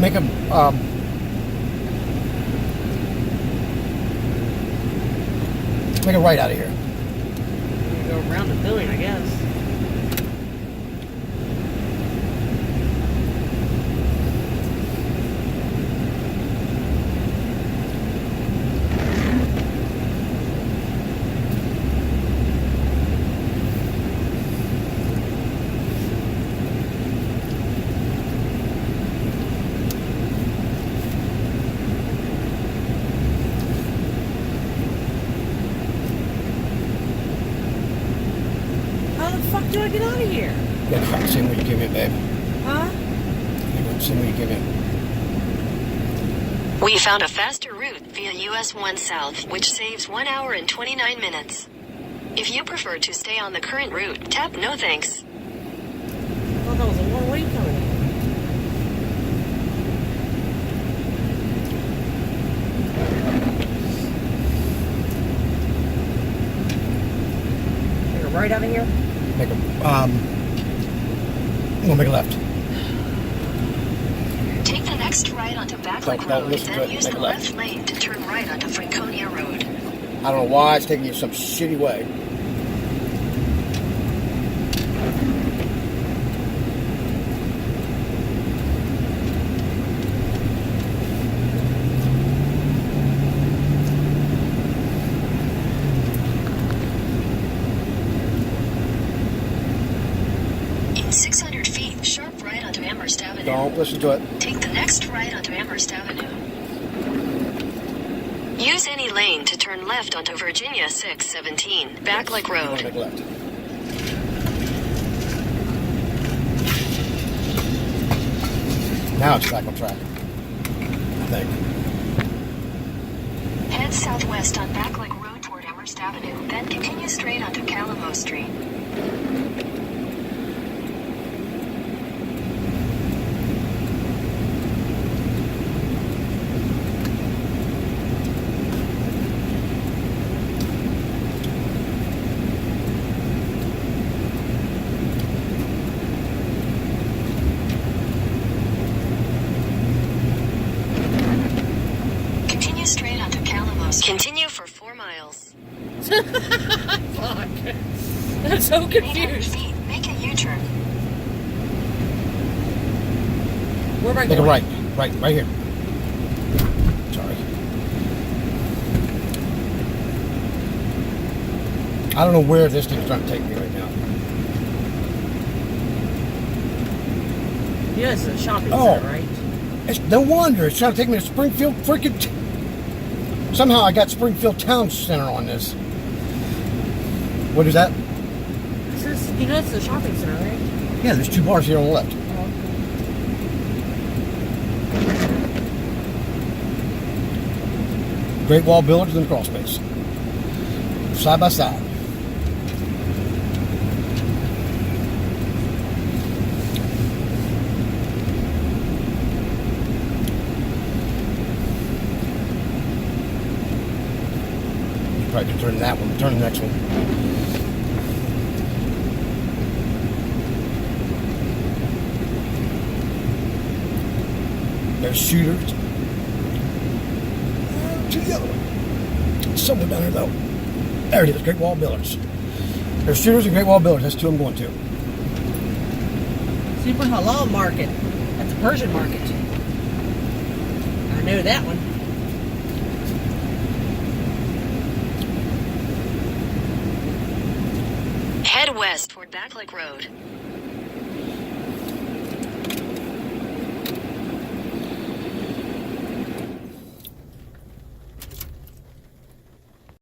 make a right out of here. I'm gonna go around the building, I guess. How the fuck do I get out of here? Gotta find the same way you came in, babe. Huh? Gotta go the same way you came in. We found a faster route via US 1 South, which saves 1 hour and 29 minutes. If you prefer to stay on the current route, tap no thanks. I thought that was a one-way coming in. Take a right out of here? Make a we'll make a left. Take the next right onto Backlink Don't Road, listen to then it. use Make the a left. left lane to turn right onto Franconia Road. I don't know why it's taking you some shitty way. In 600 feet, sharp right onto Amherst Avenue. Don't listen to it. Take the next right onto Amherst Avenue. Use any lane to turn left onto Virginia 617, Backlink You want to Road. make a left. Now it's back on track. I think. Head southwest on Backlink Road toward Amherst Avenue, then continue straight onto Calamo Street. Continue straight onto Calamo Street. Continue for 4 miles. Fuck. I'm so 800 confused. feet, make a U-turn. Where am I Make a going? right here. Sorry. I don't know where this thing's trying to take me right now. Yeah, it's a shopping Oh. center, right? It's no wonder it's trying to take me to Springfield freaking. Somehow I got Springfield Town Center on this. What is that? This is, it's a shopping center, right? Yeah, there's 2 bars here on the left. Great Wall Builders and Crawl Space. Side by side. Probably could turn that one, turn the next one. There's Shooters. To the other one. Somewhere down there though. There it is, Great Wall Builders. There's Shooters and Great Wall Builders. That's 2 I'm going to. Super Halal Market. That's a Persian market. I know that one. Head west toward Backlink Road.